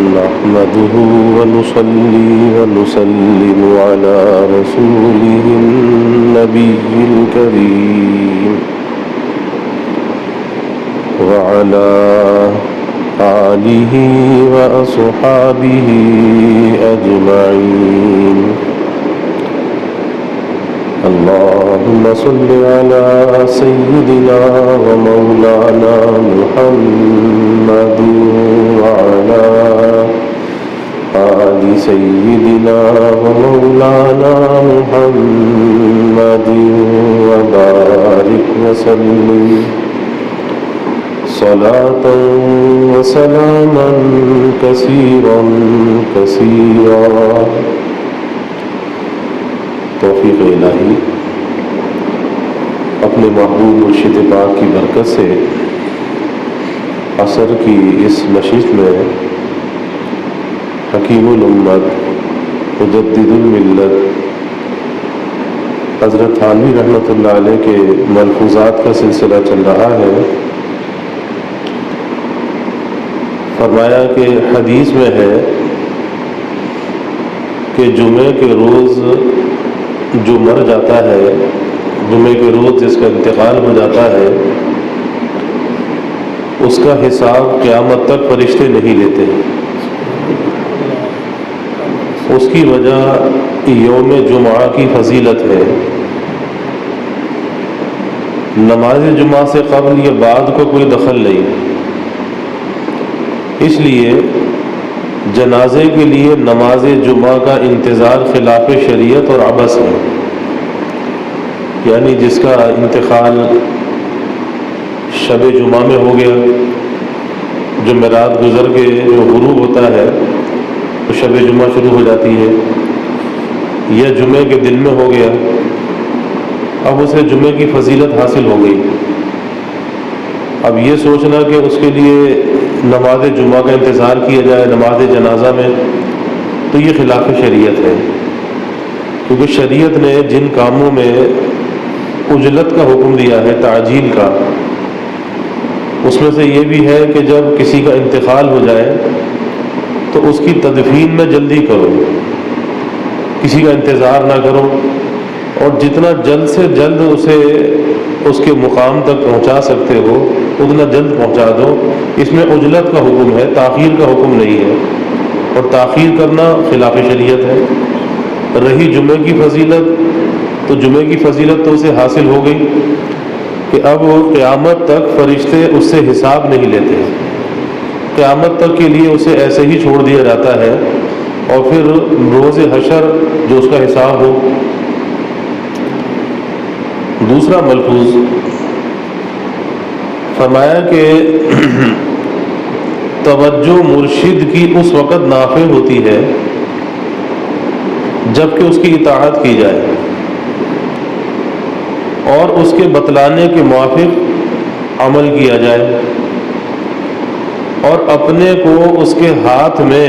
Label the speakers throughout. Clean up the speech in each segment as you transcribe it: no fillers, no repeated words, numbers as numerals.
Speaker 1: نحمده ونصلي ونسلم على رسوله النبي الكريم وعلى آله وأصحابه أجمعين. اللهم صل على سيدنا ومولانا محمد وعلى آل سيدنا ومولانا محمد وبارك وسلم صلاة وسلاما كثيرا كثيرا. توفیق الہی اپنے محبوب مرشد پاک کی برکت سے عصر کی اس نشست میں حکیم الامت مجدد الملت حضرت تھانوی رحمۃ اللہ علیہ کے ملفوظات کا سلسلہ چل رہا ہے. فرمایا کہ حدیث میں ہے کہ جمعے کے روز جو مر جاتا ہے، جمعے کے روز جس کا انتقال ہو جاتا ہے، اس کا حساب قیامت تک فرشتے نہیں لیتے. اس کی وجہ یوم جمعہ کی فضیلت ہے. نماز جمعہ سے قبل یا بعد کو کوئی دخل نہیں، اس لیے جنازے کے لیے نماز جمعہ کا انتظار خلاف شریعت اور عبث ہے. یعنی جس کا انتقال شب جمعہ میں ہو گیا، جمعرات گزر کے جو غروب ہوتا ہے تو شب جمعہ شروع ہو جاتی ہے، یا جمعے کے دن میں ہو گیا، اب اسے جمعے کی فضیلت حاصل ہو گئی. اب یہ سوچنا کہ اس کے لیے نماز جمعہ کا انتظار کیا جائے نماز جنازہ میں، تو یہ خلاف شریعت ہے. کیونکہ شریعت نے جن کاموں میں عجلت کا حکم دیا ہے، تعجیل کا، اس میں سے یہ بھی ہے کہ جب کسی کا انتقال ہو جائے تو اس کی تدفین میں جلدی کرو، کسی کا انتظار نہ کرو، اور جتنا جلد سے جلد اسے اس کے مقام تک پہنچا سکتے ہو اتنا جلد پہنچا دو. اس میں عجلت کا حکم ہے، تاخیر کا حکم نہیں ہے، اور تاخیر کرنا خلاف شریعت ہے. رہی جمعے کی فضیلت، تو جمعے کی فضیلت تو اسے حاصل ہو گئی کہ اب قیامت تک فرشتے اس سے حساب نہیں لیتے. قیامت تک کے لیے اسے ایسے ہی چھوڑ دیا جاتا ہے، اور پھر روز حشر جو اس کا حساب ہو. دوسرا ملفوظ فرمایا کہ توجہ مرشد کی اس وقت نافع ہوتی ہے جب کہ اس کی اطاعت کی جائے اور اس کے بتلانے کے موافق عمل کیا جائے، اور اپنے کو اس کے ہاتھ میں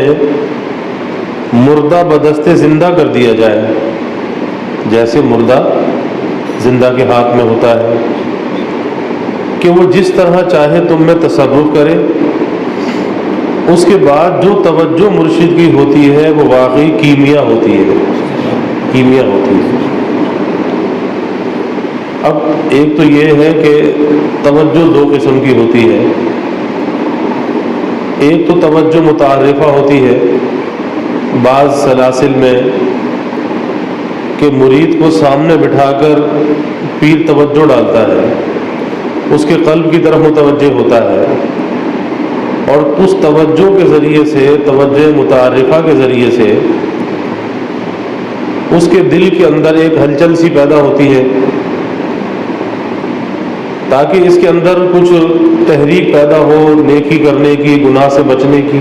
Speaker 1: مردہ بدستے زندہ کر دیا جائے، جیسے مردہ زندہ کے ہاتھ میں ہوتا ہے کہ وہ جس طرح چاہے تم میں تصرف کرے. اس کے بعد جو توجہ مرشد کی ہوتی ہے وہ واقعی کیمیا ہوتی ہے، کیمیا ہوتی ہے. اب ایک تو یہ ہے کہ توجہ دو قسم کی ہوتی ہے. ایک تو توجہ متعارفہ ہوتی ہے بعض سلاسل میں کہ مرید کو سامنے بٹھا کر پیر توجہ ڈالتا ہے، اس کے قلب کی طرف متوجہ ہوتا ہے، اور اس توجہ کے ذریعے سے، توجہ متعارفہ کے ذریعے سے اس کے دل کے اندر ایک ہلچل سی پیدا ہوتی ہے تاکہ اس کے اندر کچھ تحریک پیدا ہو نیکی کرنے کی، گناہ سے بچنے کی.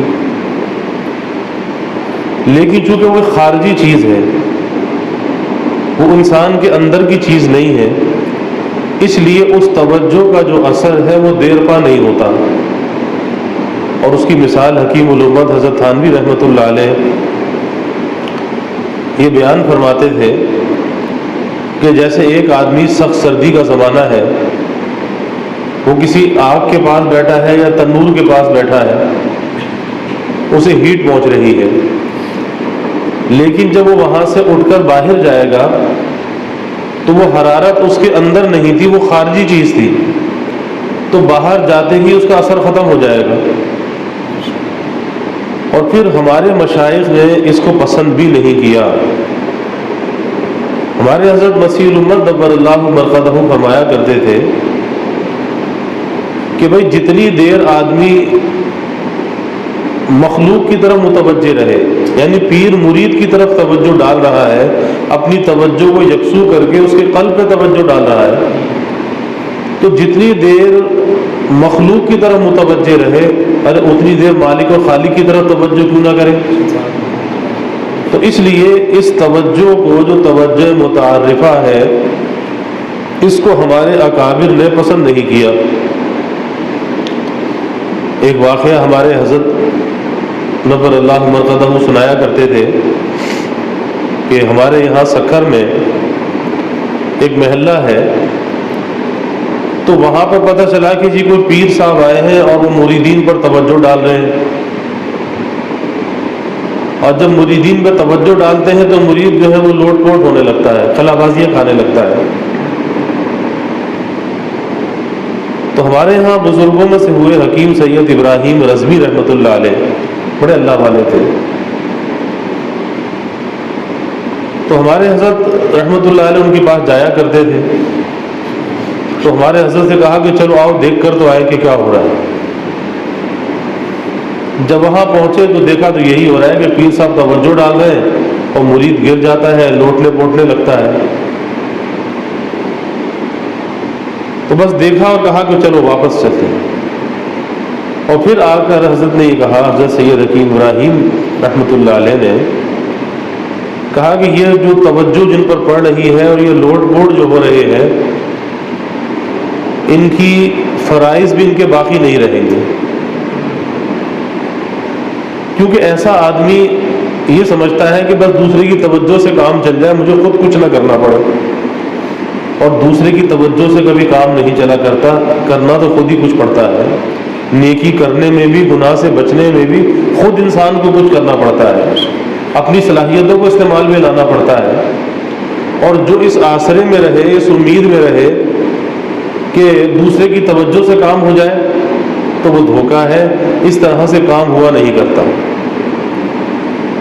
Speaker 1: لیکن چونکہ وہ خارجی چیز ہے، وہ انسان کے اندر کی چیز نہیں ہے، اس لیے اس توجہ کا جو اثر ہے وہ دیر پا نہیں ہوتا. اور اس کی مثال حکیم الامت حضرت تھانوی رحمۃ اللہ علیہ یہ بیان فرماتے تھے کہ جیسے ایک آدمی سخت سردی کا زمانہ ہے، وہ کسی آگ کے پاس بیٹھا ہے یا تنور کے پاس بیٹھا ہے، اسے ہیٹ پہنچ رہی ہے، لیکن جب وہ وہاں سے اٹھ کر باہر جائے گا تو وہ حرارت اس کے اندر نہیں تھی، وہ خارجی چیز تھی، تو باہر جاتے ہی اس کا اثر ختم ہو جائے گا۔ اور پھر ہمارے مشائخ نے اس کو پسند بھی نہیں کیا۔ ہمارے حضرت مسیح الامت دبر اللہ مرقدہ فرمایا کرتے تھے کہ بھائی جتنی دیر آدمی مخلوق کی طرف متوجہ رہے، یعنی پیر مرید کی طرف توجہ ڈال رہا ہے، اپنی توجہ کو یکسو کر کے اس کے قلب پہ توجہ ڈال رہا ہے، تو جتنی دیر مخلوق کی طرف متوجہ رہے، ارے اتنی دیر مالک اور خالق کی طرف توجہ کیوں نہ کرے؟ تو اس لیے اس توجہ کو، جو توجہ متعارفہ ہے، اس کو ہمارے اکابر نے پسند نہیں کیا۔ ایک واقعہ ہمارے حضرت نبر اللہ مرقدہ سنایا کرتے تھے کہ ہمارے یہاں سکھر میں ایک محلہ ہے، تو وہاں پر پتہ چلا کہ جی کوئی پیر صاحب آئے ہیں اور وہ مریدین پر توجہ ڈال رہے ہیں، اور جب مریدین پر توجہ ڈالتے ہیں تو مرید جو ہے وہ لوٹ پوٹ ہونے لگتا ہے، خلا بازیاں کھانے لگتا ہے۔ تو ہمارے ہاں بزرگوں میں سے ہوئے حکیم سید ابراہیم رضوی رحمۃ اللہ علیہ، بڑے اللہ والے تھے، تو ہمارے حضرت رحمۃ اللہ علیہ ان کے پاس جایا کرتے تھے، تو ہمارے حضرت سے کہا کہ چلو آؤ دیکھ کر تو آئے کہ کیا ہو رہا ہے۔ جب وہاں پہنچے تو دیکھا تو یہی ہو رہا ہے کہ پیر صاحب توجہ ڈال رہے ہیں اور مرید گر جاتا ہے، لوٹنے پوٹنے لگتا ہے۔ تو بس دیکھا اور کہا کہ چلو واپس چلتے ہیں، اور پھر آ کر حضرت نے یہ کہا، حضرت سید حکیم ابراہیم رحمۃ اللہ علیہ نے کہا کہ یہ جو توجہ جن پر پڑ رہی ہے اور یہ لوٹ پوٹ جو ہو رہے ہیں، ان کی فرائض بھی ان کے باقی نہیں رہیں گے، کیونکہ ایسا آدمی یہ سمجھتا ہے کہ بس دوسرے کی توجہ سے کام چل جائے، مجھے خود کچھ نہ کرنا پڑے، اور دوسرے کی توجہ سے کبھی کام نہیں چلا کرتا، کرنا تو خود ہی کچھ پڑتا ہے۔ نیکی کرنے میں بھی، گناہ سے بچنے میں بھی خود انسان کو کچھ کرنا پڑتا ہے، اپنی صلاحیتوں کو استعمال میں لانا پڑتا ہے، اور جو اس آسرے میں رہے، اس امید میں رہے کہ دوسرے کی توجہ سے کام ہو جائے، تو وہ دھوکہ ہے، اس طرح سے کام ہوا نہیں کرتا۔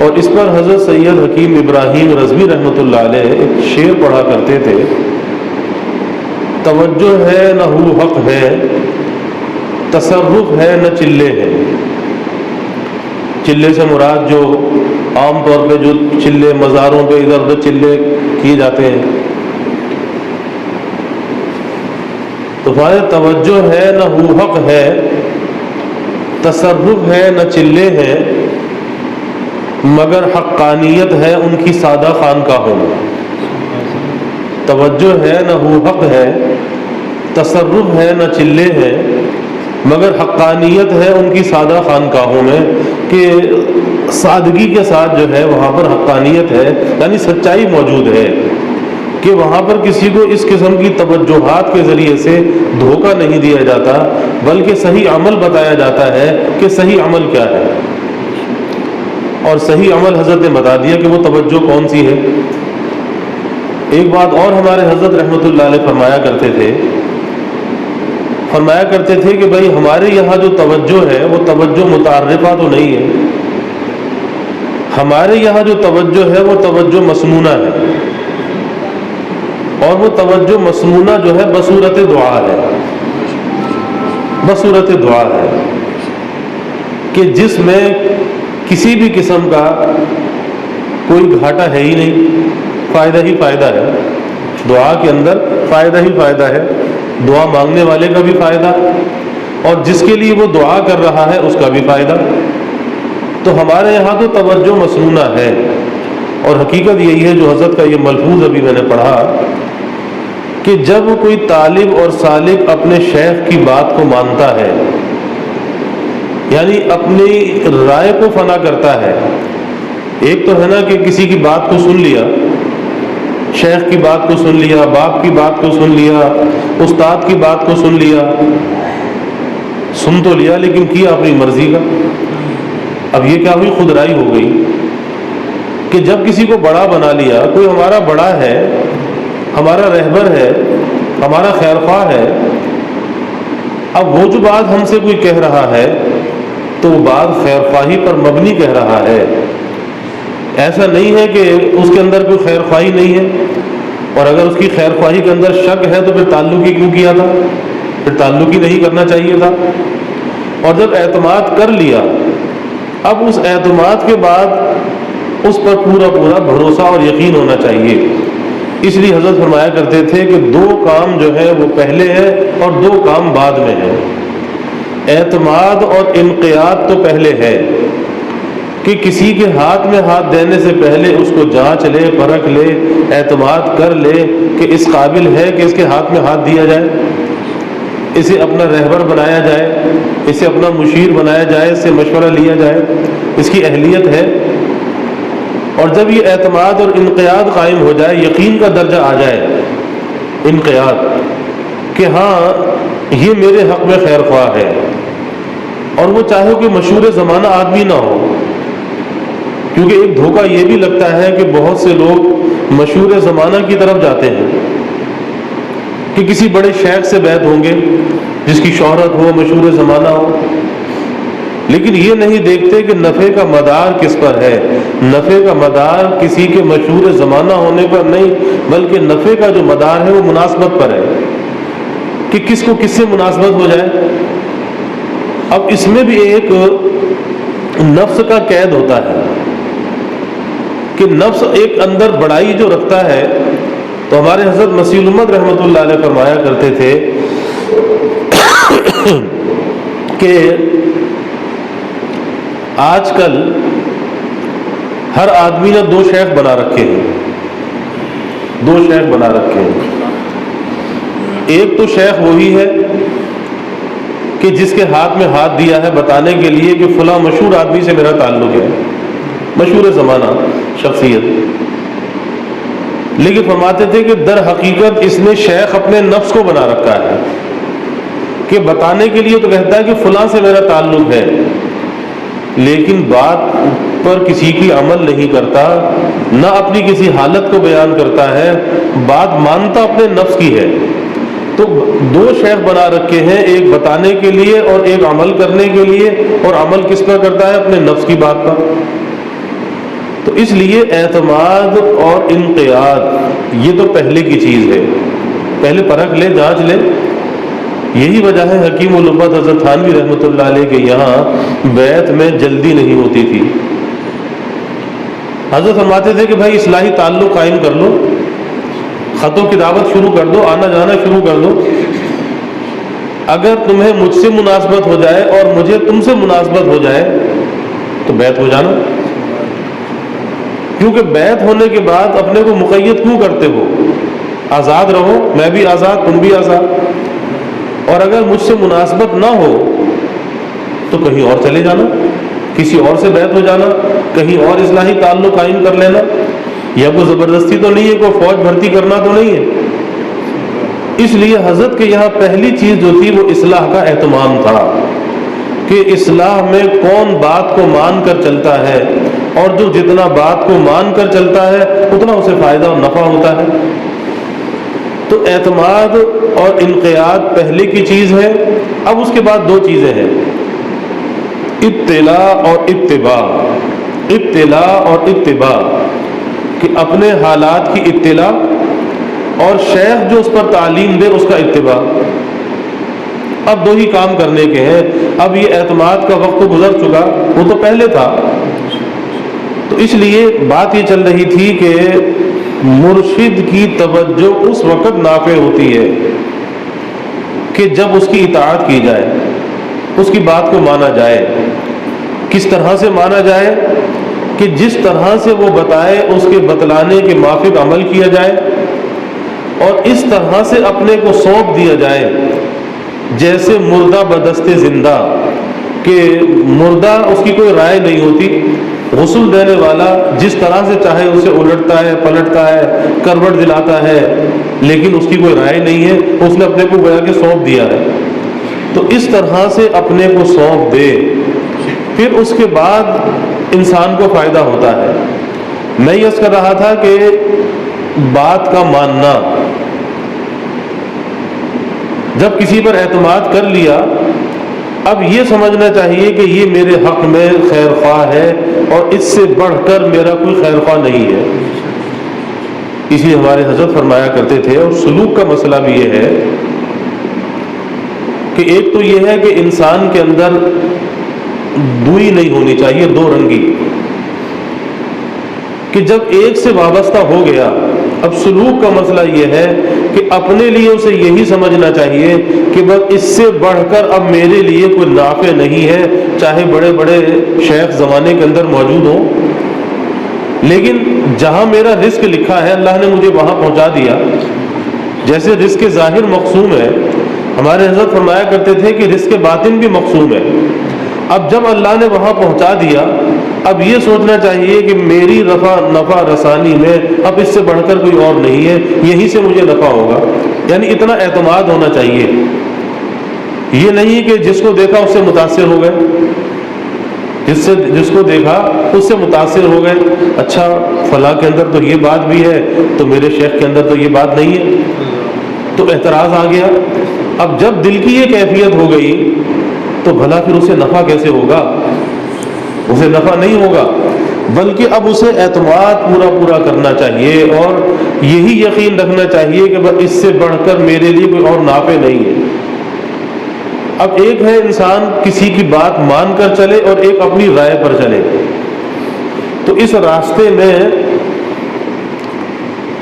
Speaker 1: اور اس پر حضرت سید حکیم ابراہیم رضوی رحمۃ اللہ علیہ ایک شعر پڑھا کرتے تھے، توجہ ہے نہ ہو حق ہے، تصرف ہے نہ چلے ہے۔ چلے سے مراد جو عام طور پہ جو چلے مزاروں پہ ادھر ادھر چلے کیے جاتے ہیں، تو توجہ ہے نہ ہو حق ہے، تصرف ہے نہ چلے ہیں، مگر حقانیت ہے ان کی سادہ خانقاہوں میں۔ توجہ ہے نہ ہو حق ہے، تصرف ہے نہ چلے ہیں، مگر حقانیت ہے ان کی سادہ خانقاہوں میں، کہ سادگی کے ساتھ جو ہے وہاں پر حقانیت ہے، یعنی سچائی موجود ہے، کہ وہاں پر کسی کو اس قسم کی توجہات کے ذریعے سے دھوکہ نہیں دیا جاتا، بلکہ صحیح عمل بتایا جاتا ہے کہ صحیح عمل کیا ہے، اور صحیح عمل حضرت نے بتا دیا کہ وہ توجہ کون سی ہے۔ ایک بات اور ہمارے حضرت رحمۃ اللہ علیہ فرمایا کرتے تھے کہ بھائی ہمارے یہاں جو توجہ ہے وہ توجہ متعارفہ تو نہیں ہے، ہمارے یہاں جو توجہ ہے وہ توجہ مسنونہ ہے، اور وہ توجہ مسنونہ جو ہے بصورت دعا ہے، بصورت دعا ہے، کہ جس میں کسی بھی قسم کا کوئی گھاٹا ہے ہی نہیں، فائدہ ہی فائدہ ہے، دعا کے اندر فائدہ ہی فائدہ ہے، دعا مانگنے والے کا بھی فائدہ اور جس کے لیے وہ دعا کر رہا ہے اس کا بھی فائدہ۔ تو ہمارے یہاں تو توجہ مسنونہ ہے، اور حقیقت یہی ہے جو حضرت کا یہ ملفوظ ابھی میں نے پڑھا، کہ جب کوئی طالب اور سالک اپنے شیخ کی بات کو مانتا ہے، یعنی اپنی رائے کو فنا کرتا ہے، ایک تو ہے نا کہ کسی کی بات کو سن لیا، شیخ کی بات کو سن لیا، باپ کی بات کو سن لیا، استاد کی بات کو سن لیا، سن تو لیا لیکن کیا اپنی مرضی کا، اب یہ کیا ہوئی؟ خودرائی ہو گئی کہ جب کسی کو بڑا بنا لیا، کوئی ہمارا بڑا ہے، ہمارا رہبر ہے، ہمارا خیرخواہ ہے، اب وہ جو بات ہم سے کوئی کہہ رہا ہے تو وہ بات خیرخواہی پر مبنی کہہ رہا ہے، ایسا نہیں ہے کہ اس کے اندر کوئی خیرخواہی نہیں ہے، اور اگر اس کی خیرخواہی کے اندر شک ہے تو پھر تعلق ہی کیوں کیا تھا؟ پھر تعلق ہی نہیں کرنا چاہیے تھا۔ اور جب اعتماد کر لیا، اب اس اعتماد کے بعد اس پر پورا پورا بھروسہ اور یقین ہونا چاہیے۔ اس لیے حضرت فرمایا کرتے تھے کہ دو کام جو ہے وہ پہلے ہے اور دو کام بعد میں ہے۔ اعتماد اور انقیاد تو پہلے ہے کہ کسی کے ہاتھ میں ہاتھ دینے سے پہلے اس کو جانچ لے، پرکھ لے، اعتماد کر لے کہ اس قابل ہے کہ اس کے ہاتھ میں ہاتھ دیا جائے، اسے اپنا رہبر بنایا جائے، اسے اپنا مشیر بنایا جائے، اس سے مشورہ لیا جائے، اس کی اہلیت ہے۔ اور جب یہ اعتماد اور انقیاد قائم ہو جائے، یقین کا درجہ آ جائے، انقیاد کہ ہاں یہ میرے حق میں خیر خواہ ہے، اور وہ چاہے کہ مشہور زمانہ آدمی نہ ہو، کیونکہ ایک دھوکہ یہ بھی لگتا ہے کہ بہت سے لوگ مشہور زمانہ کی طرف جاتے ہیں کہ کسی بڑے شیخ سے بیعت ہوں گے جس کی شہرت ہو، مشہور زمانہ ہو، لیکن یہ نہیں دیکھتے کہ نفع کا مدار کس پر ہے۔ نفع کا مدار کسی کے مشہور زمانہ ہونے پر نہیں، بلکہ نفع کا جو مدار ہے وہ مناسبت پر ہے کہ کس کو کس سے مناسبت ہو جائے۔ اب اس میں بھی ایک نفس کا قید ہوتا ہے کہ نفس ایک اندر بڑائی جو رکھتا ہے، تو ہمارے حضرت مسیح الامت رحمۃ اللہ علیہ فرمایا کرتے تھے کہ آج کل ہر آدمی نے دو شیخ بنا رکھے ہیں، دو شیخ بنا رکھے ہیں۔ ایک تو شیخ وہی ہے کہ جس کے ہاتھ میں ہاتھ دیا ہے بتانے کے لیے کہ فلاں مشہور آدمی سے میرا تعلق ہے، مشہور زمانہ شخصیت، لیکن فرماتے تھے کہ در حقیقت اس نے شیخ اپنے نفس کو بنا رکھا ہے کہ بتانے کے لیے تو کہتا ہے کہ فلاں سے میرا تعلق ہے، لیکن بات پر کسی کی عمل نہیں کرتا، نہ اپنی کسی حالت کو بیان کرتا ہے، بات مانتا اپنے نفس کی ہے۔ تو دو شیخ بنا رکھے ہیں، ایک بتانے کے لیے اور ایک عمل کرنے کے لیے، اور عمل کس پر کرتا ہے؟ اپنے نفس کی بات پر۔ تو اس لیے اعتماد اور انقیاد یہ تو پہلے کی چیز ہے، پہلے پرکھ لے، جانچ لے۔ یہی وجہ ہے حکیم الامت حضرت تھانوی رحمۃ اللہ علیہ کے یہاں بیعت میں جلدی نہیں ہوتی تھی۔ حضرت فرماتے تھے کہ بھائی اصلاحی تعلق قائم کر لو، خط و کتابت شروع کر دو، آنا جانا شروع کر دو، اگر تمہیں مجھ سے مناسبت ہو جائے اور مجھے تم سے مناسبت ہو جائے تو بیعت ہو جانا۔ کیونکہ بیعت ہونے کے بعد اپنے کو مقید کیوں کرتے ہو؟ آزاد رہو، میں بھی آزاد، تم بھی آزاد۔ اور اگر مجھ سے مناسبت نہ ہو تو کہیں اور چلے جانا، کسی اور سے بیعت ہو جانا، کہیں اور اصلاحی تعلق قائم کر لینا۔ یا کوئی زبردستی تو نہیں ہے، کوئی فوج بھرتی کرنا تو نہیں ہے۔ اس لیے حضرت کے یہاں پہلی چیز جو تھی وہ اصلاح کا اہتمام تھا کہ اصلاح میں کون بات کو مان کر چلتا ہے، اور جو جتنا بات کو مان کر چلتا ہے اتنا اسے فائدہ اور نفع ہوتا ہے۔ تو اعتماد اور انقیاد پہلے کی چیز ہے۔ اب اس کے بعد دو چیزیں ہیں، اطلاع اور اتباع۔ اطلاع اور اتباع کہ اپنے حالات کی اطلاع، اور شیخ جو اس پر تعلیم دے اس کا اتباع۔ اب دو ہی کام کرنے کے ہیں۔ اب یہ اعتماد کا وقت تو گزر چکا، وہ تو پہلے تھا۔ تو اس لیے بات یہ چل رہی تھی کہ مرشد کی توجہ اس وقت نافع ہوتی ہے کہ جب اس کی اطاعت کی جائے، اس کی بات کو مانا جائے۔ کس طرح سے مانا جائے؟ کہ جس طرح سے وہ بتائے اس کے بتلانے کے موافق عمل کیا جائے، اور اس طرح سے اپنے کو سونپ دیا جائے جیسے مردہ بدست زندہ، کہ مردہ اس کی کوئی رائے نہیں ہوتی، غسل دینے والا جس طرح سے چاہے اسے الٹتا ہے، پلٹتا ہے، کروٹ دلاتا ہے، لیکن اس کی کوئی رائے نہیں ہے، اس نے اپنے کو گویا کہ سونپ دیا ہے۔ تو اس طرح سے اپنے کو سونپ دے، پھر اس کے بعد انسان کو فائدہ ہوتا ہے۔ میں یہ عرض کر رہا تھا کہ بات کا ماننا، جب کسی پر اعتماد کر لیا، اب یہ سمجھنا چاہیے کہ یہ میرے حق میں خیر خواہ ہے اور اس سے بڑھ کر میرا کوئی خیر خواہ نہیں ہے۔ اس لیے ہمارے حضرت فرمایا کرتے تھے، اور سلوک کا مسئلہ بھی یہ ہے کہ ایک تو یہ ہے کہ انسان کے اندر دوئی نہیں ہونی چاہیے، دو رنگی، کہ جب ایک سے وابستہ ہو گیا، اب سلوک کا مسئلہ یہ ہے کہ اپنے لیے اسے یہی سمجھنا چاہیے کہ بس اس سے بڑھ کر اب میرے لیے کوئی نافع نہیں ہے، چاہے بڑے بڑے شیخ زمانے کے اندر موجود ہوں، لیکن جہاں میرا رزق لکھا ہے اللہ نے مجھے وہاں پہنچا دیا۔ جیسے رزق ظاہر مقسوم ہے، ہمارے حضرت فرمایا کرتے تھے کہ رزق باطن بھی مقسوم ہے۔ اب جب اللہ نے وہاں پہنچا دیا، اب یہ سوچنا چاہیے کہ میری نفع رسانی میں اب اس سے بڑھ کر کوئی اور نہیں ہے، یہیں سے مجھے نفع ہوگا، یعنی اتنا اعتماد ہونا چاہیے۔ یہ نہیں کہ جس کو دیکھا اس سے متاثر ہو گئے، جس کو دیکھا اس سے متاثر ہو گئے، اچھا فلاں کے اندر تو یہ بات بھی ہے تو میرے شیخ کے اندر تو یہ بات نہیں ہے، تو اعتراض آ گیا۔ اب جب دل کی یہ کیفیت ہو گئی تو بھلا پھر اسے نفع کیسے ہوگا؟ اسے نفع نہیں ہوگا، بلکہ اب اسے اعتماد پورا کرنا چاہیے اور یہی یقین رکھنا چاہیے کہ بس اس سے بڑھ کر میرے لیے کوئی اور نافع نہیں ہے۔ اب ایک ہے انسان کسی کی بات مان کر چلے اور ایک اپنی رائے پر چلے، تو اس راستے میں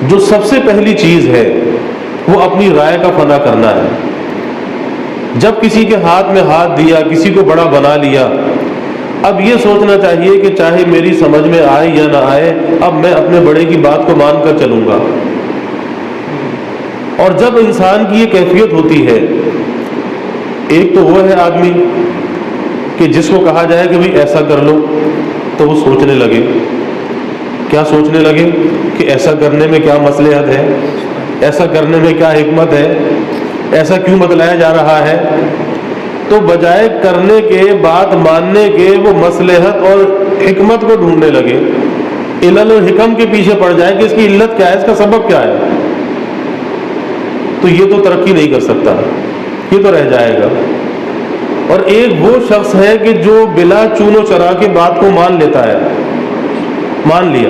Speaker 1: جو سب سے پہلی چیز ہے وہ اپنی رائے کا فنا کرنا ہے۔ جب کسی کے ہاتھ میں ہاتھ دیا، کسی کو بڑا بنا لیا، اب یہ سوچنا چاہیے کہ چاہے میری سمجھ میں آئے یا نہ آئے، اب میں اپنے بڑے کی بات کو مان کر چلوں گا۔ اور جب انسان کی یہ کیفیت ہوتی ہے، ایک تو وہ ہے آدمی کہ جس کو کہا جائے کہ بھئی ایسا کر لو تو وہ سوچنے لگے، کیا سوچنے لگے کہ ایسا کرنے میں کیا مصلحت ہے، ایسا کرنے میں کیا حکمت ہے، ایسا کیوں بتلایا جا رہا ہے، تو بجائے کرنے کے، بات ماننے کے، وہ مصلحت اور حکمت کو ڈھونڈنے لگے، علل اور حکم کے پیچھے پڑ جائے کہ اس کی علت کیا ہے، اس کا سبب کیا ہے، تو یہ تو ترقی نہیں کر سکتا، یہ تو رہ جائے گا۔ اور ایک وہ شخص ہے کہ جو بلا چون و چرا کے بات کو مان لیتا ہے، مان لیا،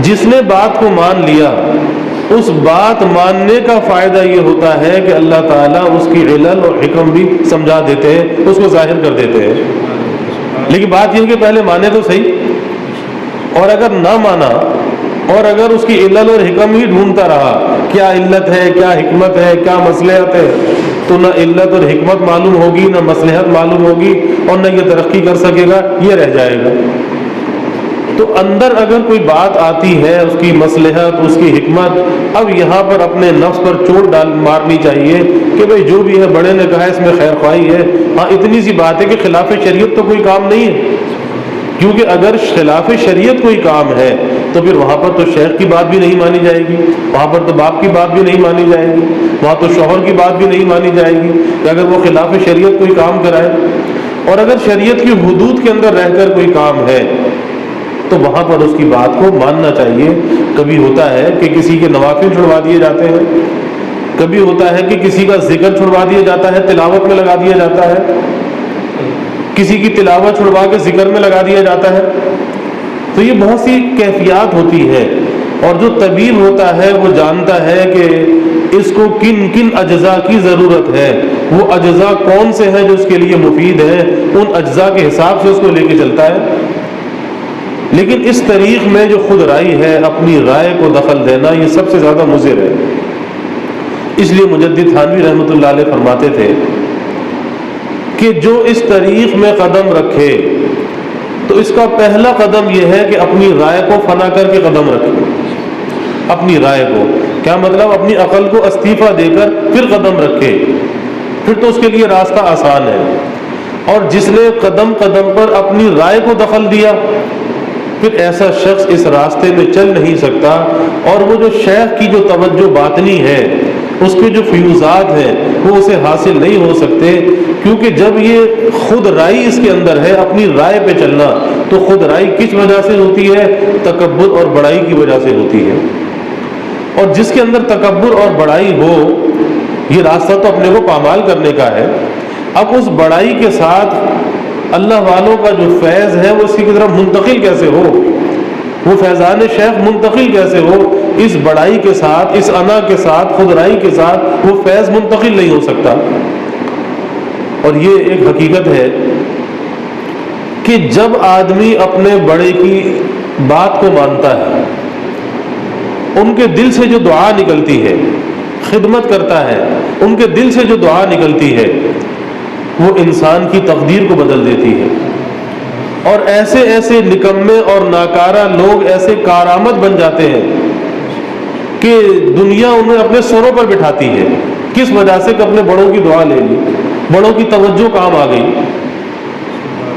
Speaker 1: جس نے بات کو مان لیا، اس بات ماننے کا فائدہ یہ ہوتا ہے کہ اللہ تعالیٰ اس کی علل اور حکم بھی سمجھا دیتے ہیں، اس کو ظاہر کر دیتے ہیں۔ لیکن بات یہ ہے کہ پہلے مانے تو صحیح، اور اگر نہ مانا اور اگر اس کی علل اور حکم ہی ڈھونڈتا رہا، کیا علت ہے، کیا حکمت ہے، کیا مصلحت ہے، تو نہ علت اور حکمت معلوم ہوگی، نہ مصلحت معلوم ہوگی، اور نہ یہ ترقی کر سکے گا، یہ رہ جائے گا۔ تو اندر اگر کوئی بات آتی ہے، اس کی مصلحت، اس کی حکمت، اب یہاں پر اپنے نفس پر چوٹ مارنی چاہیے کہ بھئی جو بھی ہے بڑے نے کہا اس میں خیر خواہی ہے، ہاں اتنی سی بات ہے کہ خلاف شریعت تو کوئی کام نہیں ہے، کیونکہ اگر خلاف شریعت کوئی کام ہے تو پھر وہاں پر تو شیخ کی بات بھی نہیں مانی جائے گی، وہاں پر تو باپ کی بات بھی نہیں مانی جائے گی، وہاں تو شوہر کی بات بھی نہیں مانی جائے گی کہ اگر وہ خلاف شریعت کوئی کام کرائے۔ اور اگر شریعت کی حدود کے اندر رہ کر کوئی کام ہے تو وہاں پر اس کی بات کو ماننا چاہیے۔ کبھی ہوتا ہے کہ کسی کے نوافل چھڑوا دیے جاتے ہیں، کبھی ہوتا ہے کہ کسی کا ذکر چھڑوا دیا جاتا ہے، تلاوت میں لگا دیا جاتا ہے، کسی کی تلاوت چھڑوا کے ذکر میں لگا دیا جاتا ہے، تو یہ بہت سی کیفیات ہوتی ہے، اور جو طبیب ہوتا ہے وہ جانتا ہے کہ اس کو کن کن اجزاء کی ضرورت ہے، وہ اجزاء کون سے ہیں جو اس کے لیے مفید ہیں، ان اجزاء کے حساب سے اس کو لے کے چلتا ہے۔ لیکن اس طریق میں جو خود رائے ہے، اپنی رائے کو دخل دینا، یہ سب سے زیادہ مضر ہے۔ اس لیے مجدد تھانوی رحمۃ اللہ علیہ فرماتے تھے کہ جو اس طریق میں قدم رکھے تو اس کا پہلا قدم یہ ہے کہ اپنی رائے کو فنا کر کے قدم رکھے۔ اپنی رائے کو کیا مطلب؟ اپنی عقل کو استعفیٰ دے کر پھر قدم رکھے، پھر تو اس کے لیے راستہ آسان ہے۔ اور جس نے قدم قدم پر اپنی رائے کو دخل دیا، پھر ایسا شخص اس راستے میں چل نہیں سکتا، اور وہ جو شیخ کی جو توجہ باطنی ہے اس کے جو فیوزات ہیں وہ اسے حاصل نہیں ہو سکتے، کیونکہ جب یہ خود رائی اس کے اندر ہے، اپنی رائے پہ چلنا، تو خود رائی کس وجہ سے ہوتی ہے؟ تکبر اور بڑائی کی وجہ سے ہوتی ہے۔ اور جس کے اندر تکبر اور بڑائی ہو، یہ راستہ تو اپنے کو پامال کرنے کا ہے۔ اب اس بڑائی کے ساتھ اللہ والوں کا جو فیض ہے وہ اس کی طرف منتقل کیسے ہو؟ وہ فیضان شیخ منتقل کیسے ہو؟ اس بڑائی کے ساتھ، اس انا کے ساتھ، خودرائی کے ساتھ وہ فیض منتقل نہیں ہو سکتا۔ اور یہ ایک حقیقت ہے کہ جب آدمی اپنے بڑے کی بات کو مانتا ہے، ان کے دل سے جو دعا نکلتی ہے، خدمت کرتا ہے، ان کے دل سے جو دعا نکلتی ہے، وہ انسان کی تقدیر کو بدل دیتی ہے۔ اور ایسے ایسے نکمے اور ناکارہ لوگ ایسے کارآمد بن جاتے ہیں کہ دنیا انہیں اپنے سروں پر بٹھاتی ہے۔ کس وجہ سے؟ کہ اپنے بڑوں کی دعا لے لی، بڑوں کی توجہ کام آ گئی۔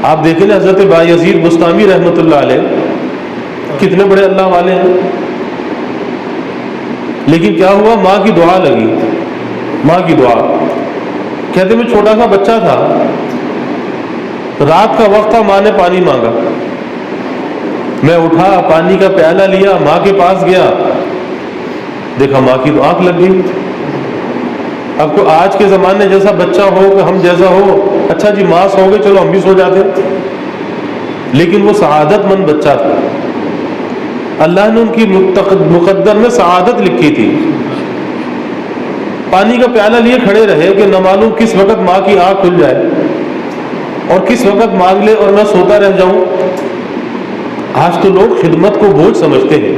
Speaker 1: آپ دیکھیں نا حضرت بایزید بستامی رحمۃ اللہ علیہ، کتنے بڑے اللہ والے ہیں، لیکن کیا ہوا؟ ماں کی دعا لگی، ماں کی دعا۔ کہتے میں چھوٹا سا بچہ تھا، رات کا وقت تھا، ماں نے پانی مانگا، میں اٹھا، پانی کا پیالہ لیا، ماں کے پاس گیا، دیکھا ماں کی تو آنکھ لگ گئی۔ اب تو آج کے زمانے جیسا بچہ ہو کہ ہم جیسا ہو، اچھا جی ماں سو گئے، چلو ہم بھی سو جاتے، لیکن وہ سعادت مند بچہ تھا، اللہ نے ان کی مقدر میں سعادت لکھی تھی۔ پانی کا پیالہ لیے کھڑے رہے کہ نہ معلوم کس وقت ماں کی آنکھ کھل جائے اور کس وقت مانگ لے اور میں سوتا رہ جاؤں۔ آج تو لوگ خدمت کو بوجھ سمجھتے ہیں،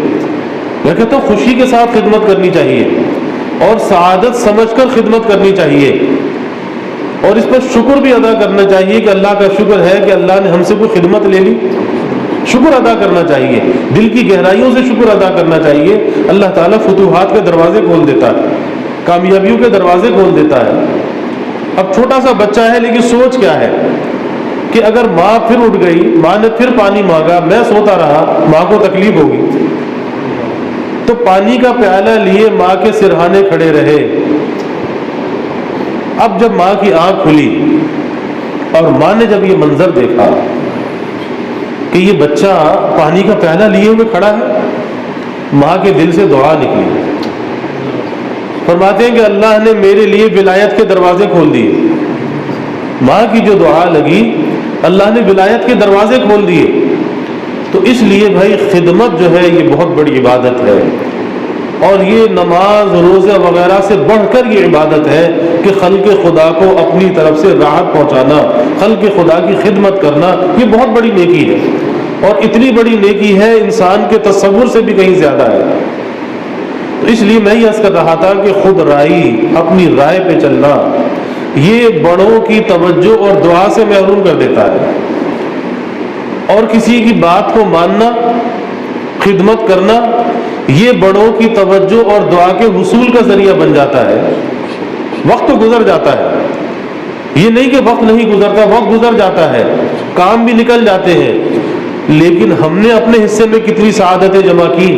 Speaker 1: میں کہتا ہوں خوشی کے ساتھ خدمت کرنی چاہیے اور سعادت سمجھ کر خدمت کرنی چاہیے، اور اس پر شکر بھی ادا کرنا چاہیے کہ اللہ کا شکر ہے کہ اللہ نے ہم سے کوئی خدمت لے لی۔ شکر ادا کرنا چاہیے، دل کی گہرائیوں سے شکر ادا کرنا چاہیے۔ اللہ تعالیٰ فتوحات کے دروازے کھول دیتا ہے، کامیابیوں کے دروازے کھول دیتا ہے۔ اب چھوٹا سا بچہ ہے، لیکن سوچ کیا ہے کہ اگر ماں پھر اٹھ گئی، ماں نے پھر پانی مانگا، میں سوتا رہا، ماں کو تکلیف ہوگی، تو پانی کا پیالہ لیے ماں کے سرہانے کھڑے رہے۔ اب جب ماں کی آنکھ کھلی اور ماں نے جب یہ منظر دیکھا کہ یہ بچہ پانی کا پیالہ لیے ہوئے کھڑا ہے، ماں کے دل سے دعا نکلی۔ فرماتے ہیں کہ اللہ نے میرے لیے ولایت کے دروازے کھول دیے۔ ماں کی جو دعا لگی، اللہ نے ولایت کے دروازے کھول دیے۔ تو اس لیے بھائی خدمت جو ہے یہ بہت بڑی عبادت ہے، اور یہ نماز روزہ وغیرہ سے بڑھ کر یہ عبادت ہے کہ خلق خدا کو اپنی طرف سے راحت پہنچانا، خلق خدا کی خدمت کرنا، یہ بہت بڑی نیکی ہے، اور اتنی بڑی نیکی ہے انسان کے تصور سے بھی کہیں زیادہ ہے۔ تو اس لیے میں یہ عرض کر رہا تھا کہ خود رائی، اپنی رائے پہ چلنا، یہ بڑوں کی توجہ اور دعا سے محروم کر دیتا ہے، اور کسی کی بات کو ماننا، خدمت کرنا، یہ بڑوں کی توجہ اور دعا کے حصول کا ذریعہ بن جاتا ہے۔ وقت تو گزر جاتا ہے، یہ نہیں کہ وقت نہیں گزرتا، وقت گزر جاتا ہے، کام بھی نکل جاتے ہیں، لیکن ہم نے اپنے حصے میں کتنی سعادتیں جمع کی،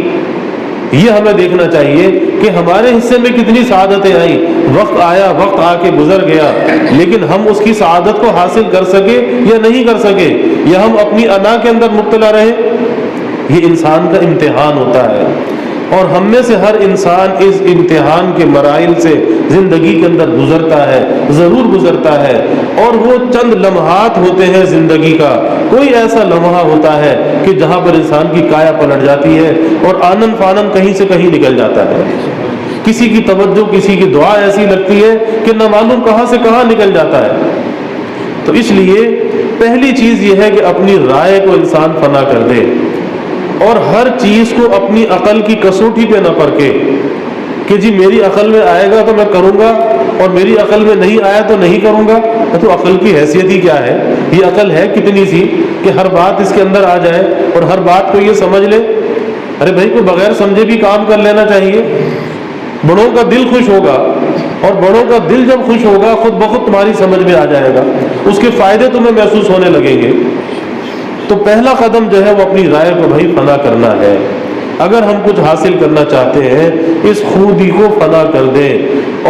Speaker 1: یہ ہمیں دیکھنا چاہیے کہ ہمارے حصے میں کتنی سعادتیں آئیں۔ وقت آیا، وقت آ کے گزر گیا، لیکن ہم اس کی سعادت کو حاصل کر سکے یا نہیں کر سکے، یا ہم اپنی انا کے اندر مبتلا رہے۔ یہ انسان کا امتحان ہوتا ہے، اور ہم میں سے ہر انسان اس امتحان کے مراحل سے زندگی کے اندر گزرتا ہے، ضرور گزرتا ہے، اور وہ چند لمحات ہوتے ہیں زندگی کا، کوئی ایسا لمحہ ہوتا ہے کہ جہاں پر انسان کی کایا پلٹ جاتی ہے اور آنن فانن کہیں سے کہیں نکل جاتا ہے۔ کسی کی توجہ، کسی کی دعا ایسی لگتی ہے کہ نہ معلوم کہاں سے کہاں نکل جاتا ہے۔ تو اس لیے پہلی چیز یہ ہے کہ اپنی رائے کو انسان فنا کر دے، اور ہر چیز کو اپنی عقل کی کسوٹی پہ نہ پرکھے کہ جی میری عقل میں آئے گا تو میں کروں گا، اور میری عقل میں نہیں آیا تو نہیں کروں گا۔ تو عقل کی حیثیت ہی کیا ہے؟ یہ عقل ہے کتنی سی کہ ہر بات اس کے اندر آ جائے اور ہر بات کو یہ سمجھ لے؟ ارے بھائی کو بغیر سمجھے بھی کام کر لینا چاہیے۔ بڑوں کا دل خوش ہوگا، اور بڑوں کا دل جب خوش ہوگا خود بخود تمہاری سمجھ میں آ جائے گا، اس کے فائدے تمہیں محسوس ہونے لگیں گے۔ تو پہلا قدم جو ہے وہ اپنی رائے کو بھائی فنا کرنا ہے، اگر ہم کچھ حاصل کرنا چاہتے ہیں اس خودی کو فنا کر دیں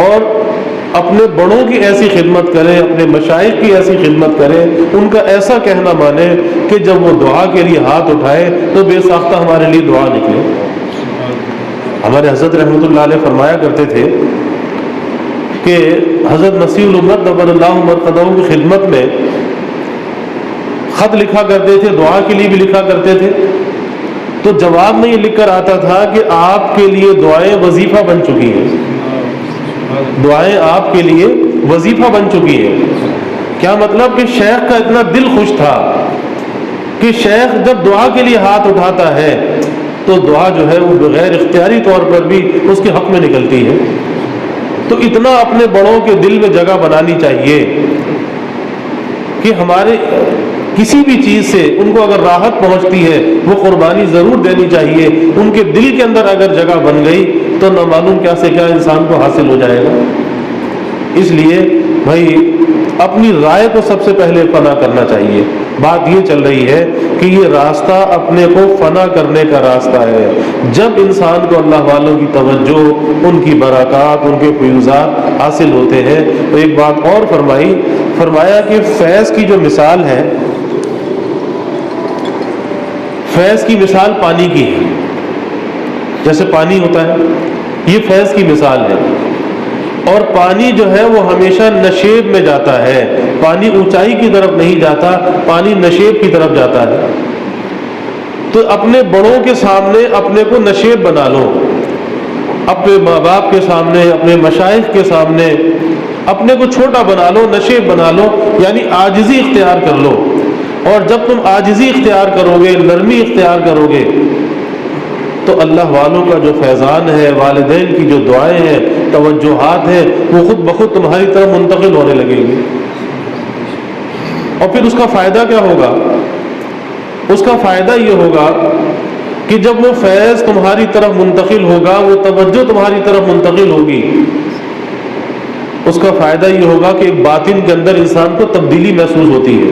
Speaker 1: اور اپنے بڑوں کی ایسی خدمت کریں، اپنے مشائخ کی ایسی خدمت کریں، ان کا ایسا کہنا مانیں کہ جب وہ دعا کے لیے ہاتھ اٹھائے تو بے ساختہ ہمارے لیے دعا نکلے۔ ہمارے حضرت رحمۃ اللہ علیہ فرمایا کرتے تھے کہ حضرت مسیح الامت نور اللہ مرقدہ کی خدمت میں خط لکھا کرتے تھے، دعا کے لیے بھی لکھا کرتے تھے، تو جواب میں یہ لکھ کر آتا تھا کہ آپ کے لیے دعائیں وظیفہ بن چکی ہیں، دعائیں آپ کے لیے وظیفہ بن چکی ہیں۔ کیا مطلب کہ شیخ کا اتنا دل خوش تھا کہ شیخ جب دعا کے لیے ہاتھ اٹھاتا ہے تو دعا جو ہے وہ بغیر اختیاری طور پر بھی اس کے حق میں نکلتی ہے۔ تو اتنا اپنے بڑوں کے دل میں جگہ بنانی چاہیے کہ ہمارے کسی بھی چیز سے ان کو اگر راحت پہنچتی ہے وہ قربانی ضرور دینی چاہیے۔ ان کے دل کے اندر اگر جگہ بن گئی تو نہ معلوم کیا سے کیا انسان کو حاصل ہو جائے گا۔ اس لیے بھائی اپنی رائے کو سب سے پہلے فنا کرنا چاہیے۔ بات یہ چل رہی ہے کہ یہ راستہ اپنے کو فنا کرنے کا راستہ ہے۔ جب انسان کو اللہ والوں کی توجہ، ان کی برکات، ان کے فیوزات حاصل ہوتے ہیں تو ایک بات اور فرمایا کہ فیض کی جو مثال ہے، فیض کی مثال پانی کی ہے۔ جیسے پانی ہوتا ہے، یہ فیض کی مثال ہے، اور پانی جو ہے وہ ہمیشہ نشیب میں جاتا ہے، پانی اونچائی کی طرف نہیں جاتا، پانی نشیب کی طرف جاتا ہے۔ تو اپنے بڑوں کے سامنے اپنے کو نشیب بنا لو، اپنے ماں باپ کے سامنے، اپنے مشائخ کے سامنے اپنے کو چھوٹا بنا لو، نشیب بنا لو، یعنی عاجزی اختیار کر لو۔ اور جب تم عاجزی اختیار کرو گے، نرمی اختیار کرو گے، تو اللہ والوں کا جو فیضان ہے، والدین کی جو دعائیں ہیں، توجہات ہیں، وہ خود بخود تمہاری طرف منتقل ہونے لگیں گی۔ اور پھر اس کا فائدہ کیا ہوگا؟ اس کا فائدہ یہ ہوگا کہ جب وہ فیض تمہاری طرف منتقل ہوگا، وہ توجہ تمہاری طرف منتقل ہوگی، اس کا فائدہ یہ ہوگا کہ ایک باطن کے اندر انسان کو تبدیلی محسوس ہوتی ہے،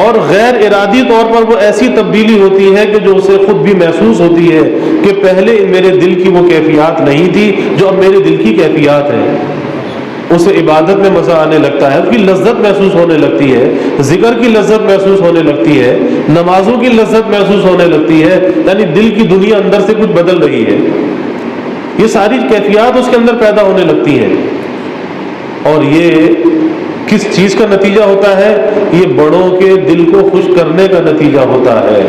Speaker 1: اور غیر ارادی طور پر وہ ایسی تبدیلی ہوتی ہے کہ جو اسے خود بھی محسوس ہوتی ہے کہ پہلے میرے دل کی وہ کیفیات نہیں تھی جو اب میرے دل کی کیفیات ہیں۔ اسے عبادت میں مزہ آنے لگتا ہے، اس کی لذت محسوس ہونے لگتی ہے، ذکر کی لذت محسوس ہونے لگتی ہے، نمازوں کی لذت محسوس ہونے لگتی ہے، یعنی دل کی دنیا اندر سے کچھ بدل رہی ہے۔ یہ ساری کیفیات اس کے اندر پیدا ہونے لگتی ہیں، اور یہ کس چیز کا نتیجہ ہوتا ہے؟ یہ بڑوں کے دل کو خوش کرنے کا نتیجہ ہوتا ہے۔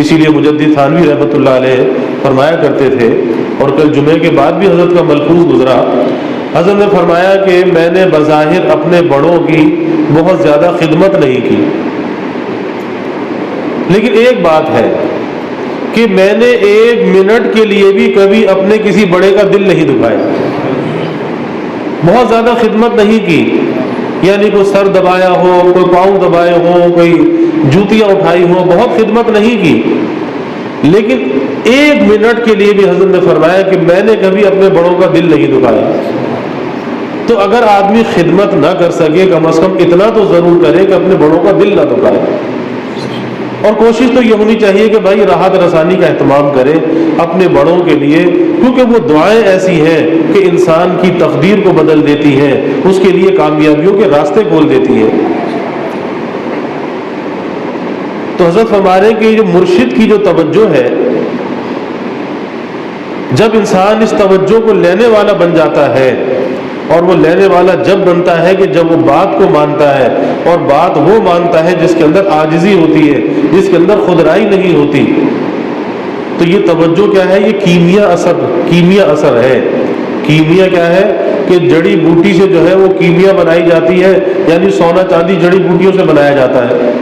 Speaker 1: اسی لیے مجدد تھانوی رحمۃ اللہ علیہ فرمایا کرتے تھے، اور کل جمعے کے بعد بھی حضرت کا ملفوظ گزرا، حضرت نے فرمایا کہ میں نے بظاہر اپنے بڑوں کی بہت زیادہ خدمت نہیں کی، لیکن ایک بات ہے کہ میں نے ایک منٹ کے لیے بھی کبھی اپنے کسی بڑے کا دل نہیں دکھایا، بہت زیادہ خدمت نہیں کی، یعنی کوئی سر دبایا ہو، کوئی پاؤں دبائے ہوں، کوئی جوتیاں اٹھائی ہوں، بہت خدمت نہیں کی، لیکن ایک منٹ کے لیے بھی حضرت نے فرمایا کہ میں نے کبھی اپنے بڑوں کا دل نہیں دکھایا۔ تو اگر آدمی خدمت نہ کر سکے، کم از کم اتنا تو ضرور کرے کہ اپنے بڑوں کا دل نہ دکھائے، اور کوشش تو یہ ہونی چاہیے کہ بھائی راحت رسانی کا اہتمام کرے اپنے بڑوں کے لیے، کیونکہ وہ دعائیں ایسی ہیں کہ انسان کی تقدیر کو بدل دیتی ہیں، اس کے لیے کامیابیوں کے راستے کھول دیتی ہیں۔ تو حضرت فرما رہے ہیں کہ جو مرشد کی جو توجہ ہے، جب انسان اس توجہ کو لینے والا بن جاتا ہے، اور وہ لینے والا جب بنتا ہے کہ جب وہ بات کو مانتا ہے، اور بات وہ مانتا ہے جس کے اندر عاجزی ہوتی ہے، جس کے اندر خودرائی نہیں ہوتی، تو یہ توجہ کیا ہے؟ یہ کیمیا اثر ہے۔ کیمیا کیا ہے؟ کہ جڑی بوٹی سے جو ہے وہ کیمیا بنائی جاتی ہے، یعنی سونا چاندی جڑی بوٹیوں سے بنایا جاتا ہے،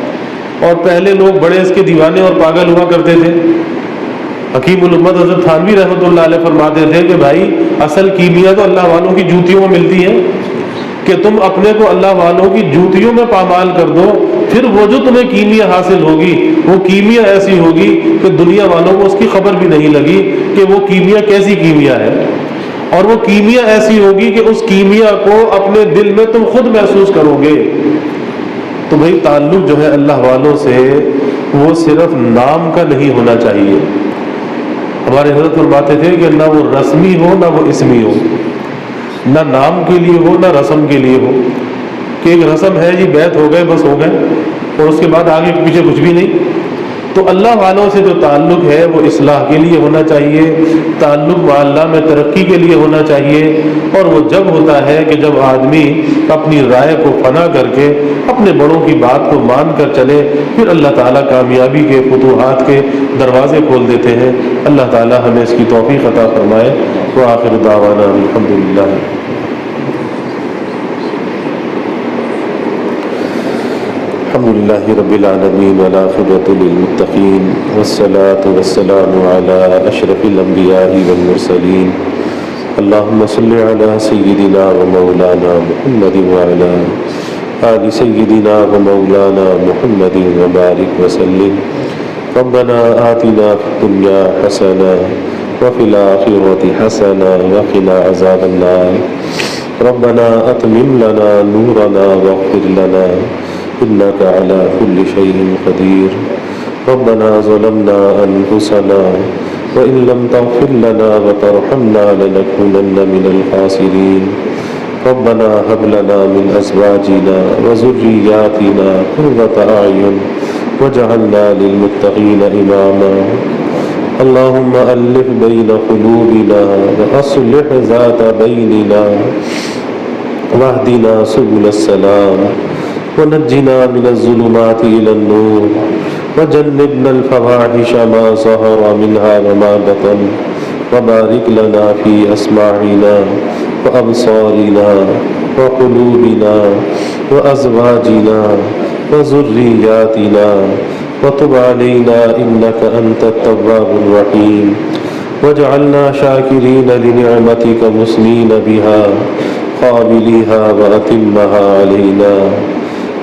Speaker 1: اور پہلے لوگ بڑے اس کے دیوانے اور پاگل ہوا کرتے تھے۔ حکیم الامت حضرت تھانوی رحمۃ اللہ علیہ فرماتے تھے کہ بھائی اصل کیمیا تو اللہ والوں کی جوتیوں میں ملتی ہے، کہ تم اپنے کو اللہ والوں کی جوتیوں میں پامال کر دو، پھر وہ جو تمہیں کیمیا حاصل ہوگی وہ کیمیا ایسی ہوگی کہ دنیا والوں کو اس کی خبر بھی نہیں لگی کہ وہ کیمیا کیسی کیمیا ہے، اور وہ کیمیا ایسی ہوگی کہ اس کیمیا کو اپنے دل میں تم خود محسوس کرو گے۔ تو بھائی تعلق جو ہے اللہ والوں سے وہ صرف نام کا نہیں ہونا چاہیے، ہمارے حضرت فرماتے تھے کہ نہ وہ رسمی ہو نہ وہ اسمی ہو، نہ نام کے لیے ہو نہ رسم کے لیے ہو، کہ ایک رسم ہے جی بیعت ہو گئے بس ہو گئے اور اس کے بعد آگے پیچھے کچھ بھی نہیں۔ تو اللہ والوں سے جو تعلق ہے وہ اصلاح کے لیے ہونا چاہیے، تعلق مع اللہ میں ترقی کے لیے ہونا چاہیے، اور وہ جب ہوتا ہے کہ جب آدمی اپنی رائے کو فنا کر کے اپنے بڑوں کی بات کو مان کر چلے، پھر اللہ تعالیٰ کامیابی کے فتوحات کے دروازے کھول دیتے ہیں۔ اللہ تعالیٰ ہمیں اس کی توفیق عطا فرمائے۔ وآخر دعوانا الحمدللہ۔ الحمد لله رب العالمين والعاقبة للمتقين والصلاة والسلام على أشرف الأنبياء والمرسلين اللهم صل على سيدنا ومولانا محمد وعلى آل سيدنا ومولانا محمد وبارك وسلم ربنا آتنا في الدنيا حسنة وفي الآخرة حسنة وقنا عذاب النار ربنا أتمم لنا نورنا واغفر لنا إنك على كل شيء قدير ربنا ظلمنا أنفسنا وإن لم تغفر لنا وترحمنا لنكونن من الخاسرين ربنا هب لنا من أزواجنا وذرياتنا قرة أعين واجعلنا للمتقين إماما اللهم ألف بين قلوبنا وأصلح ذات بيننا واهدنا سبل السلام ونجنا من الظلمات إلى النور وجنبنا الفواحش ما ظهر منها وما بطن وبارك لنا في أسماعنا وأبصارنا وقلوبنا وأزواجنا وذرياتنا وتب علينا إنك أنت التواب الرحيم واجعلنا شاكرين لنعمتك مثنين بها قابليها وأتمها علينا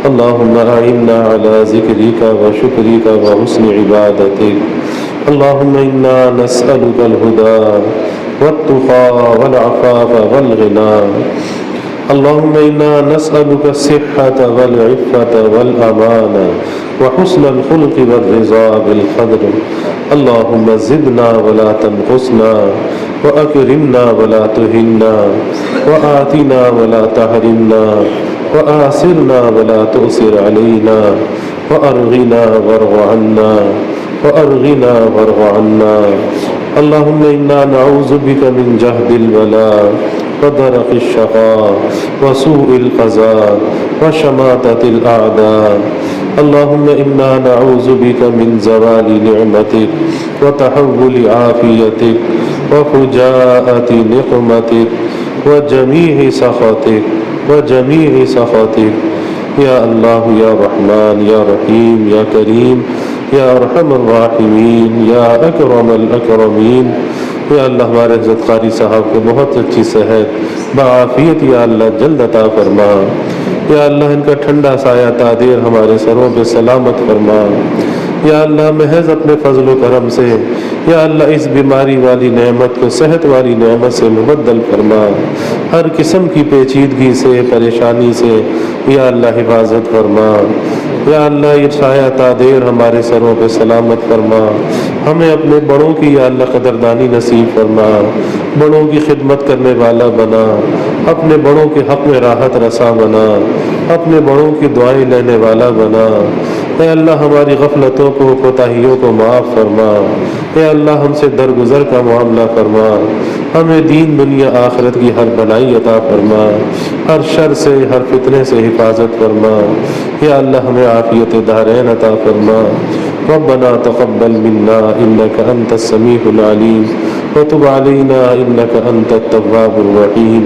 Speaker 1: اللهم أعنا على ذكرك وشكرك وحسن عبادتك اللهم إنا نسألك الهدى والتقى والعفاف والغنى اللهم إنا نسألك الصحة والعفة والأمانة وحسن الخلق والرضا بالقدر اللهم زدنا ولا تنقصنا وأكرمنا ولا تهنا وآتنا ولا تحرمنا وآثرنا ولا تؤثر علينا وأرغنا وارض عنا وأرغنا وارض عنا اللهم إنا نعوذ بك من جهد البلاء ودرك الشقاء وسوء القضاء وشماتة الأعداء اللهم إنا نعوذ بك من زوال نعمتك وتحول عافيتك وفجاءة نقمتك وجميع سخطك وجميع سخطك يا الله يا رحمن يا رحيم يا كريم يا أرحم الراحمين يا أكرم الأكرمين یا اللہ ہمارے حضرت قاری صاحب کو بہت اچھی صحت بعافیت یا اللہ جلد عطا فرما، یا اللہ ان کا ٹھنڈا سایہ تادیر ہمارے سروں پہ سلامت فرما، یا اللہ محض اپنے فضل و کرم سے یا اللہ اس بیماری والی نعمت کو صحت والی نعمت سے مبدل فرما، ہر قسم کی پیچیدگی سے پریشانی سے یا اللہ حفاظت فرما، یا اللہ یہ سایہ تادیر ہمارے سروں پہ سلامت فرما، ہمیں اپنے بڑوں کی یا اللہ قدردانی نصیب فرما، بڑوں کی خدمت کرنے والا بنا، اپنے بڑوں کے حق میں راحت رساں بنا، اپنے بڑوں کی دعائیں لینے والا بنا، اے اللہ ہماری غفلتوں کو کوتاہیوں کو معاف فرما، اے اللہ ہم سے درگزر کا معاملہ فرما، ہمیں دین دنیا آخرت کی ہر بھلائی عطا فرما، ہر شر سے ہر فتنے سے حفاظت فرما، یا اللہ ہمیں عافیت دارین عطا فرما، ربنا تقبل منا انك انت السميع العليم وتب علينا انك انت التواب الرحيم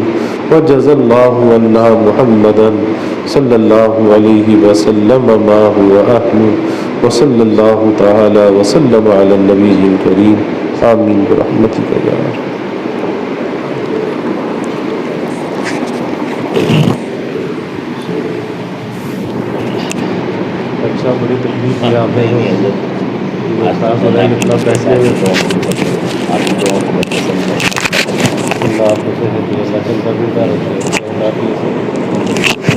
Speaker 1: وجزى الله عنا محمدا صلى الله عليه وسلم ما هو اهله وصلى الله تعالى وسلم على النبي الكريم آمين برحمتك يا رب۔ اچھا بڑی تکلیف ہے آپ اللہ آپ کو